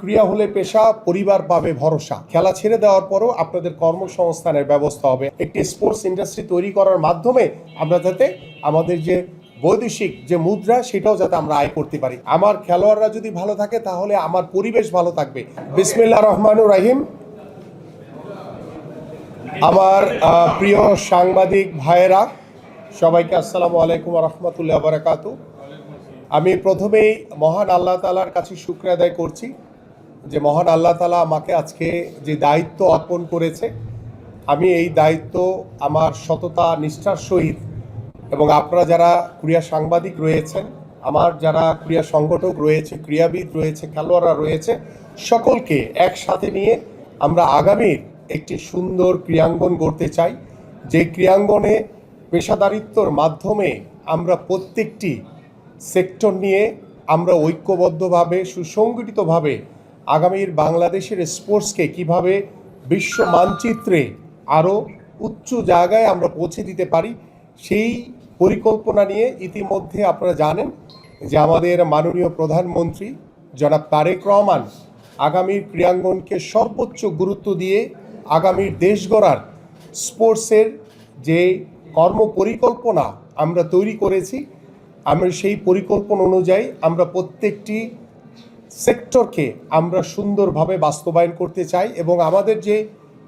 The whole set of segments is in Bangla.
ক্রিয়া হলে পেশা, পরিবার পাবে ভরসা। খেলা ছেড়ে দেওয়ার পরও আপনাদের কর্মসংস্থানের ব্যবস্থা হবে। একটি স্পোর্টস ইন্ডাস্ট্রি তৈরি করার মাধ্যমে আমরা যাতে আমাদের যে বৈদেশিক যে মুদ্রা সেটাও যাতে আমরা আয় করতে পারি। আমার খেলোয়াড়রা যদি ভালো থাকে তাহলে আমার পরিবেশ ভালো থাকবে। বিসমিল্লাহির রহমানির রহিম। আমার প্রিয় সাংবাদিক ভাইয়েরা, সবাইকে আসসালামু আলাইকুম ওয়া রাহমাতুল্লাহি ওয়া বারাকাতুহু। আমি প্রথমেই মহান আল্লাহ তাআলার কাছে শুকরিয়া আদায় করছি যে মহান আল্লাহ তাআলা আমাকে আজকে যে দায়িত্ব অর্পণ করেছে, আমি এই দায়িত্ব আমার সততা নিষ্ঠার সহিত এবং আপনারা যারা ক্রীড়া সাংবাদিক রয়েছেন, আমার যারা ক্রীড়া সংগঠক রয়েছে, ক্রীড়াবিদ রয়েছে, খেলোয়াড়রা রয়েছে, সকলকে একসাথে নিয়ে আমরা আগামীর একটি সুন্দর ক্রীড়াঙ্গন গড়তে চাই। যে ক্রীড়াঙ্গনে পেশাদারিত্বর মাধ্যমে আমরা প্রত্যেকটি সেক্টর নিয়ে আমরা ঐক্যবদ্ধভাবে সুসংগঠিতভাবে আগামীর বাংলাদেশের স্পোর্টসকে কিভাবে বিশ্ব মানচিত্রে আরও উচ্চ জায়গায় আমরা পৌঁছে দিতে পারি, সেই পরিকল্পনা নিয়ে ইতিমধ্যে আপনারা জানেন যে আমাদের মাননীয় প্রধানমন্ত্রী জনাব তারেক রহমান আগামীর ক্রীড়াঙ্গনকে সর্বোচ্চ গুরুত্ব দিয়ে আগামীর দেশ গড়ার স্পোর্টসের যে কর্মপরিকল্পনা আমরা তৈরি করেছি, আমরা সেই পরিকল্পনা অনুযায়ী আমরা প্রত্যেকটি সেক্টরকে আমরা সুন্দরভাবে বাস্তবায়ন করতে চাই। এবং আমাদের যে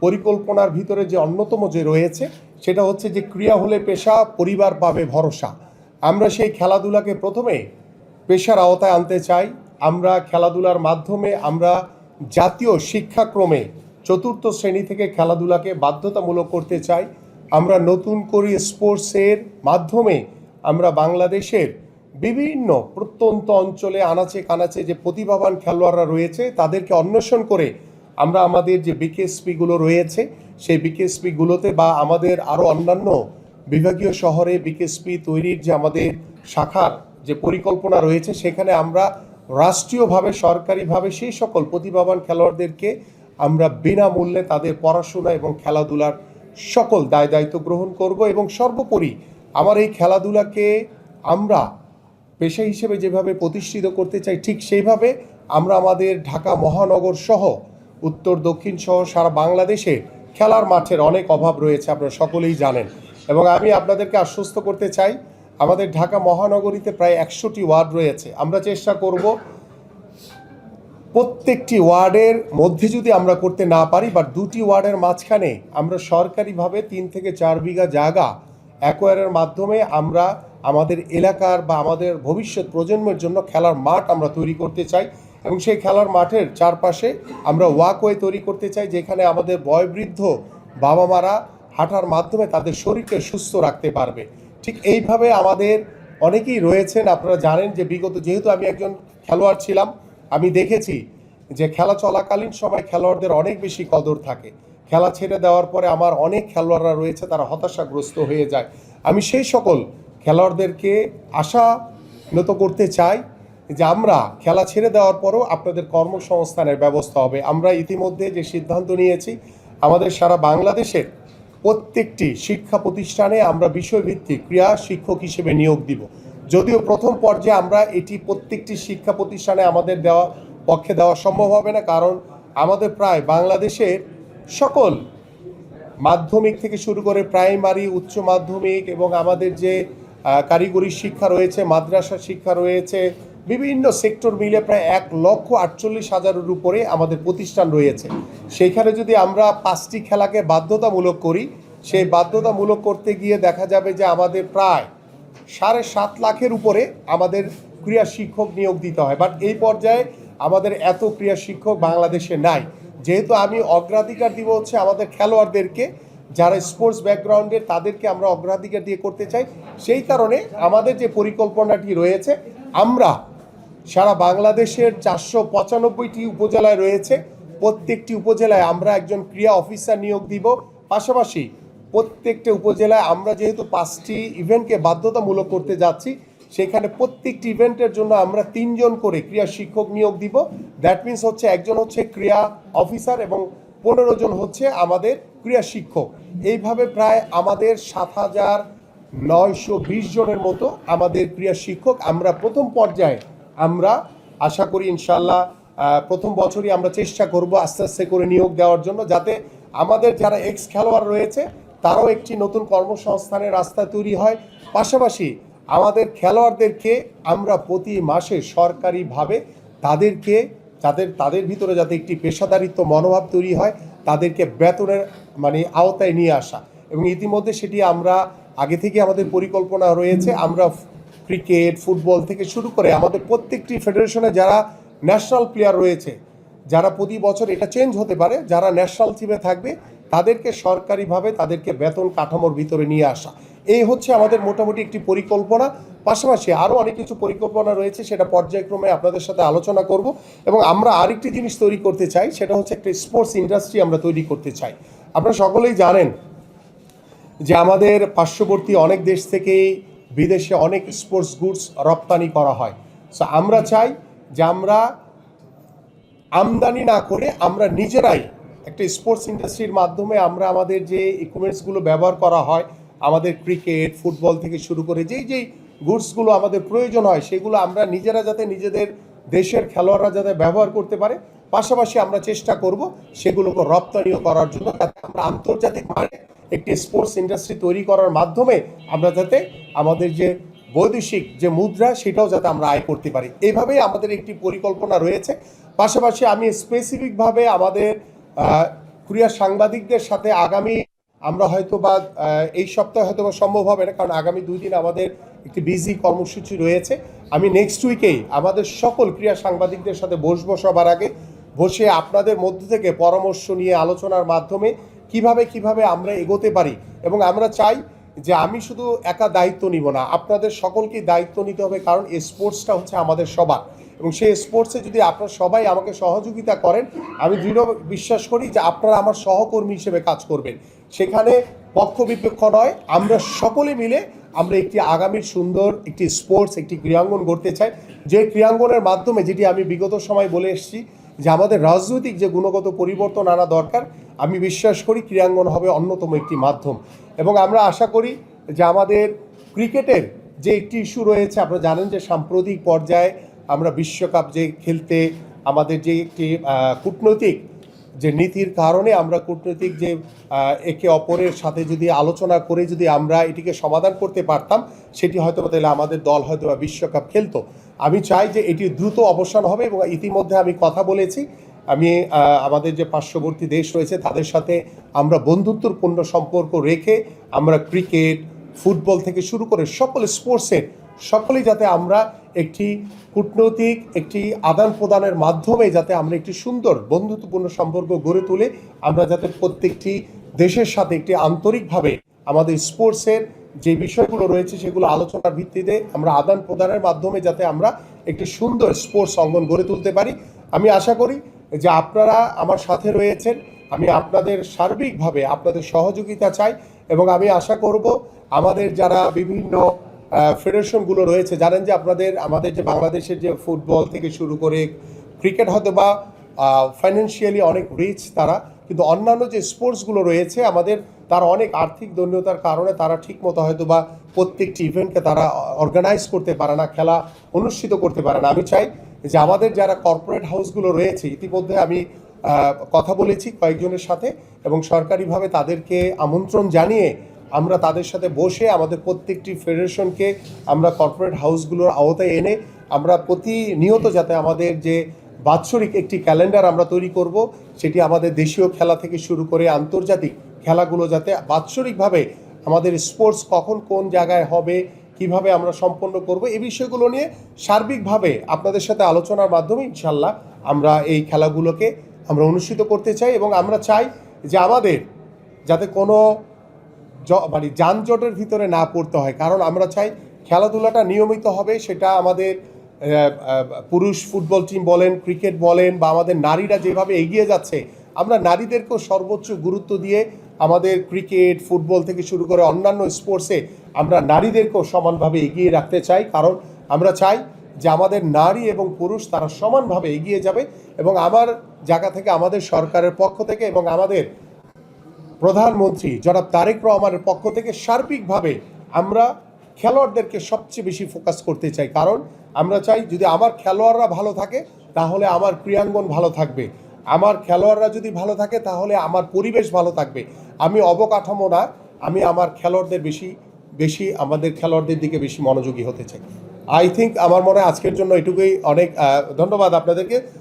পরিকল্পনার ভিতরে যে অন্যতম যে রয়েছে সেটা হচ্ছে যে ক্রীড়া হলে পেশা, পরিবার পাবে ভরসা। আমরা সেই খেলাধুলাকে প্রথমে পেশার আওতায় আনতে চাই। আমরা খেলাধুলার মাধ্যমে আমরা জাতীয় শিক্ষাক্রমে ৪র্থ শ্রেণী থেকে খেলাধুলাকে বাধ্যতামূলক করতে চাই। আমরা নতুন করে স্পোর্টসের মাধ্যমে আমরা বাংলাদেশের বিভিন্ন প্রত্যন্ত অঞ্চলে আনাচে কানাচে যে প্রতিভাবান খেলোয়াড়রা রয়েছে তাদেরকে অন্বেষণ করে আমরা আমাদের যে বিকেএসপিগুলো রয়েছে সেই বিকেএসপিগুলোতে বা আমাদের আরও অন্যান্য বিভাগীয় শহরে বিকেএসপি তৈরির যে আমাদের শাখার যে পরিকল্পনা রয়েছে সেখানে আমরা রাষ্ট্রীয়ভাবে সরকারিভাবে সেই সকল প্রতিভাবান খেলোয়াড়দেরকে আমরা বিনামূল্যে তাদের পড়াশোনা এবং খেলাধুলার সকল দায় দায়িত্ব গ্রহণ করব। এবং সর্বোপরি আমার এই খেলাধুলাকে আমরা পেশা হিসেবে যেভাবে প্রতিষ্ঠিত করতে চাই, ঠিক সেইভাবে আমরা আমাদের ঢাকা মহানগর সহ উত্তর দক্ষিণ সহ সারা বাংলাদেশে খেলার মাঠের অনেক অভাব রয়েছে, আপনারা সকলেই জানেন। এবং আমি আপনাদেরকে আশ্বস্ত করতে চাই, আমাদের ঢাকা মহানগরীতে প্রায় ১০০টি ওয়ার্ড রয়েছে। আমরা চেষ্টা করব প্রত্যেকটি ওয়ার্ডের মধ্যে যদি আমরা করতে না পারি, বা ২টি ওয়ার্ডের মাঝখানে আমরা সরকারিভাবে ৩ থেকে ৪ বিঘা জায়গা অ্যাকোয়ারের মাধ্যমে আমরা আমাদের এলাকার বা আমাদের ভবিষ্যৎ প্রজন্মের জন্য খেলার মাঠ আমরা তৈরি করতে চাই। এবং সেই খেলার মাঠের চারপাশে আমরা ওয়াকওয়ে তৈরি করতে চাই, যেখানে আমাদের বয়োবৃদ্ধ বাবা মারা হাঁটার মাধ্যমে তাদের শরীরকে সুস্থ রাখতে পারবে। ঠিক এইভাবে আমাদের অনেকেই রয়েছেন, আপনারা জানেন যে বিগত, যেহেতু আমি একজন খেলোয়াড় ছিলাম, আমি দেখেছি যে খেলা চলাকালীন সময় খেলোয়াড়দের অনেক বেশি কদর থাকে। খেলা ছেড়ে দেওয়ার পরে আমার অনেক খেলোয়াড়রা রয়েছে তারা হতাশাগ্রস্ত হয়ে যায়। আমি সেই সকল খেলোয়াড়দেরকে আশান্বিত করতে চাই যে আমরা খেলা ছেড়ে দেওয়ার পরও আপনাদের কর্মসংস্থানের ব্যবস্থা হবে। আমরা ইতিমধ্যে যে সিদ্ধান্ত নিয়েছি, আমাদের সারা বাংলাদেশের প্রত্যেকটি শিক্ষা প্রতিষ্ঠানে আমরা বিষয়ভিত্তিক ক্রীড়া শিক্ষক হিসেবে নিয়োগ দিব। যদিও প্রথম পর্যায়ে আমরা এটি প্রত্যেকটি শিক্ষা প্রতিষ্ঠানে আমাদের পক্ষে দেওয়া সম্ভব হবে না, কারণ আমাদের প্রায় বাংলাদেশের সকল মাধ্যমিক থেকে শুরু করে প্রাইমারি, উচ্চ মাধ্যমিক এবং আমাদের যে কারিগরি শিক্ষা রয়েছে, মাদ্রাসা শিক্ষা রয়েছে, বিভিন্ন সেক্টর মিলে প্রায় ১,৪৮,০০০-এর উপরে আমাদের প্রতিষ্ঠান রয়েছে। সেইখানে যদি আমরা 5টি খেলাকে বাধ্যতামূলক করি, সেই বাধ্যতামূলক করতে গিয়ে দেখা যাবে যে আমাদের প্রায় ৭.৫ লাখের উপরে আমাদের ক্রীড়া শিক্ষক নিয়োগ দিতে হয়। বাট এই পর্যায়ে আমাদের এত ক্রীড়া শিক্ষক বাংলাদেশে নাই। যেহেতু আমি অগ্রাধিকার দিব হচ্ছে আমাদের খেলোয়াড়দেরকে, যারা স্পোর্টস ব্যাকগ্রাউন্ডের, তাদেরকে আমরা অগ্রাধিকার দিয়ে করতে চাই। সেই কারণে আমাদের যে পরিকল্পনাটি রয়েছে, আমরা সারা বাংলাদেশের ৪৯৫টি উপজেলায় রয়েছে, প্রত্যেকটি উপজেলায় আমরা একজন ক্রীড়া অফিসার নিয়োগ দিব। পাশাপাশি প্রত্যেকটা উপজেলায় আমরা যেহেতু 5টি ইভেন্টকে বাধ্যতামূলক করতে যাচ্ছি, সেখানে প্রত্যেকটি ইভেন্টের জন্য আমরা 3 জন করে ক্রীড়া শিক্ষক নিয়োগ দিব। দ্যাট মিনস হচ্ছে একজন হচ্ছে ক্রীড়া অফিসার এবং 15 জন হচ্ছে আমাদের ক্রীড়া শিক্ষক। এইভাবে প্রায় আমাদের ৭,৯২০ জনের মতো আমাদের ক্রীড়া শিক্ষক আমরা প্রথম পর্যায়ে আমরা আশা করি ইনশাল্লাহ প্রথম বছরই আমরা চেষ্টা করব আস্তে আস্তে করে নিয়োগ দেওয়ার জন্য, যাতে আমাদের যারা এক্স খেলোয়াড় রয়েছে তারাও একটি নতুন কর্মসংস্থানের রাস্তা তৈরি হয়। পাশাপাশি আমাদের খেলোয়াড়দেরকে আমরা প্রতি মাসে সরকারিভাবে তাদেরকে তাদের ভিতরে যাতে একটি পেশাদারিত্ব মনোভাব তৈরি হয়, তাদেরকে বেতনের আওতায় নিয়ে আসা। এবং ইতিমধ্যে সেটি আমরা আগে থেকে আমাদের পরিকল্পনা রয়েছে। আমরা ক্রিকেট, ফুটবল থেকে শুরু করে আমাদের প্রত্যেকটি ফেডারেশনে যারা ন্যাশনাল প্লেয়ার রয়েছে, যারা প্রতি বছর এটা চেঞ্জ হতে পারে, যারা ন্যাশনাল টিমে থাকবে তাদেরকে সরকারিভাবে তাদেরকে বেতন কাঠামোর ভিতরে নিয়ে আসা, এই হচ্ছে আমাদের মোটামুটি একটি পরিকল্পনা। পাশাপাশি আরও অনেক কিছু পরিকল্পনা রয়েছে, সেটা পর্যায়ক্রমে আপনাদের সাথে আলোচনা করব। এবং আমরা আরেকটি জিনিস তৈরি করতে চাই, সেটা হচ্ছে একটা স্পোর্টস ইন্ডাস্ট্রি আমরা তৈরি করতে চাই। আপনারা সকলেই জানেন যে আমাদের পার্শ্ববর্তী অনেক দেশ থেকেই বিদেশে অনেক স্পোর্টস গুডস রপ্তানি করা হয়। সো আমরা চাই যে আমরা আমদানি না করে আমরা নিজেরাই একটা স্পোর্টস ইন্ডাস্ট্রির মাধ্যমে আমরা আমাদের যে ইকুইপমেন্টসগুলো ব্যবহার করা হয়, আমাদের ক্রিকেট, ফুটবল থেকে শুরু করে যেই গুডসগুলো আমাদের প্রয়োজন হয়, সেগুলো আমরা নিজেরা যাতে নিজেদের দেশের খেলোয়াড়রা যাতে ব্যবহার করতে পারে, পাশাপাশি আমরা চেষ্টা করব সেগুলোকে রপ্তানিও করার জন্য, যাতে আমরা আন্তর্জাতিক মানে একটি স্পোর্টস ইন্ডাস্ট্রি তৈরি করার মাধ্যমে আমরা যাতে আমাদের যে বৈদেশিক যে মুদ্রা সেটাও যাতে আমরা আয় করতে পারি। এইভাবেই আমাদের একটি পরিকল্পনা রয়েছে। পাশাপাশি আমি স্পেসিফিকভাবে আমাদের ক্রীড়া সাংবাদিকদের সাথে আগামী আমরা হয়তো বা এই সপ্তাহে হয়তো বা সম্ভব হবে না, কারণ আগামী 2 দিন আমাদের একটি বিজি কর্মসূচি রয়েছে। আমি নেক্সট উইকেই আমাদের সকল ক্রীড়া সাংবাদিকদের সাথে বসবো, সবার আগে বসে আপনাদের মধ্য থেকে পরামর্শ নিয়ে আলোচনার মাধ্যমে কিভাবে আমরা এগোতে পারি। এবং আমরা চাই যে আমি শুধু একা দায়িত্ব নিব না, আপনাদের সকলকেই দায়িত্ব নিতে হবে, কারণ এই স্পোর্টসটা হচ্ছে আমাদের সবার। এবং সেই স্পোর্টসে যদি আপনারা সবাই আমাকে সহযোগিতা করেন, আমি দৃঢ় বিশ্বাস করি যে আপনারা আমার সহকর্মী হিসেবে কাজ করবেন। সেখানে পক্ষ বিপক্ষ নয়, আমরা সকলে মিলে আমরা একটি আগামীর সুন্দর একটি স্পোর্টস, একটি ক্রীড়াঙ্গন গড়তে চাই, যে ক্রীড়াঙ্গনের মাধ্যমে, যেটি আমি বিগত সময় বলে এসেছি, যে আমাদের রাজনৈতিক যে গুণগত পরিবর্তন আনা দরকার, আমি বিশ্বাস করি ক্রীড়াঙ্গন হবে অন্যতম একটি মাধ্যম। এবং আমরা আশা করি যে আমাদের ক্রিকেটের যে একটি ইস্যু রয়েছে, আপনারা জানেন যে সাম্প্রতিক পর্যায়ে আমরা বিশ্বকাপ যে খেলতে আমাদের যে একটি কূটনৈতিক যে নীতির কারণে আমরা কূটনৈতিক যে একে অপরের সাথে যদি আলোচনা করে যদি আমরা এটিকে সমাধান করতে পারতাম, সেটি হয়তো তাহলে আমাদের দল হয়তো বা বিশ্বকাপ খেলতো। আমি চাই যে এটি দ্রুত অবসান হবে। এবং ইতিমধ্যে আমি কথা বলেছি, আমি আমাদের যে পার্শ্ববর্তী দেশ রয়েছে তাদের সাথে আমরা বন্ধুত্বপূর্ণ সম্পর্ক রেখে আমরা ক্রিকেট, ফুটবল থেকে শুরু করে সকল স্পোর্টসের সকলেই যাতে আমরা একটি কূটনৈতিক একটি আদান প্রদানের মাধ্যমে যাতে আমরা একটি সুন্দর বন্ধুত্বপূর্ণ সম্পর্ক গড়ে তুলে আমরা যাতে প্রত্যেকটি দেশের সাথে একটি আন্তরিকভাবে আমাদের স্পোর্টসের যে বিষয়গুলো রয়েছে সেগুলো আলোচনার ভিত্তিতে আমরা আদান প্রদানের মাধ্যমে যাতে আমরা একটি সুন্দর স্পোর্টস অঙ্গন গড়ে তুলতে পারি। আমি আশা করি যে আপনারা আমার সাথে রয়েছেন, আমি আপনাদের সার্বিকভাবে আপনাদের সহযোগিতা চাই। এবং আমি আশা করব আমাদের যারা বিভিন্ন ফেডারেশনগুলো রয়েছে, জানেন যে আমাদের যে বাংলাদেশের যে ফুটবল থেকে শুরু করে ক্রিকেট হয়তো বা ফাইন্যান্সিয়ালি অনেক রিচ তারা, কিন্তু অন্যান্য যে স্পোর্টসগুলো রয়েছে আমাদের, তারা অনেক আর্থিক দৈন্যতার কারণে তারা ঠিকমতো হয়তো বা প্রত্যেকটি ইভেন্টকে তারা অর্গানাইজ করতে পারে না, খেলা অনুষ্ঠিত করতে পারে না। আমি চাই যে আমাদের যারা কর্পোরেট হাউসগুলো রয়েছে, ইতিমধ্যে আমি কথা বলেছি কয়েকজনের সাথে এবং সরকারিভাবে তাদেরকে আমন্ত্রণ জানিয়ে আমরা তাদের সাথে বসে আমাদের প্রত্যেকটি ফেডারেশনকে আমরা কর্পোরেট হাউসগুলোর আওতায় এনে আমরা প্রতিনিয়ত যাতে আমাদের যে বাৎসরিক একটি ক্যালেন্ডার আমরা তৈরি করব, সেটি আমাদের দেশীয় খেলা থেকে শুরু করে আন্তর্জাতিক খেলাগুলো যাতে বাৎসরিকভাবে আমাদের স্পোর্টস কখন কোন জায়গায় হবে, কিভাবে আমরা সম্পন্ন করব, এই বিষয়গুলো নিয়ে সার্বিকভাবে আপনাদের সাথে আলোচনার মাধ্যমে ইনশাল্লাহ আমরা এই খেলাগুলোকে আমরা অনুষ্ঠিত করতে চাই। এবং আমরা চাই যে আমাদের যাতে কোনো যানজটের ভিতরে না পড়তে হয়, কারণ আমরা চাই খেলাধুলাটা নিয়মিত হবে। সেটা আমাদের পুরুষ ফুটবল টিম বলেন, ক্রিকেট বলেন, বা আমাদের নারীরা যেভাবে এগিয়ে যাচ্ছে, আমরা নারীদেরকেও সর্বোচ্চ গুরুত্ব দিয়ে আমাদের ক্রিকেট, ফুটবল থেকে শুরু করে অন্যান্য স্পোর্টসে আমরা নারীদেরকেও সমানভাবে এগিয়ে রাখতে চাই। কারণ আমরা চাই যে আমাদের নারী এবং পুরুষ তারা সমানভাবে এগিয়ে যাবে। এবং আমার জায়গা থেকে, আমাদের সরকারের পক্ষ থেকে এবং আমাদের প্রধানমন্ত্রী জনাব তারেক রহমানের পক্ষ থেকে সার্বিকভাবে আমরা খেলোয়াড়দেরকে সবচেয়ে বেশি ফোকাস করতে চাই। কারণ আমরা চাই যদি আমার খেলোয়াড়রা ভালো থাকে, তাহলে আমার ক্রীড়াঙ্গন ভালো থাকবে, আমার খেলোয়াড়রা যদি ভালো থাকে তাহলে আমার পরিবেশ ভালো থাকবে। আমি অবকাঠামো না, আমি আমার খেলোয়াড়দের বেশি আমাদের খেলোয়াড়দের দিকে বেশি মনোযোগী হতে চাই। আই থিঙ্ক আমার মনে হয় আজকের জন্য এটুকুই। অনেক ধন্যবাদ আপনাদেরকে।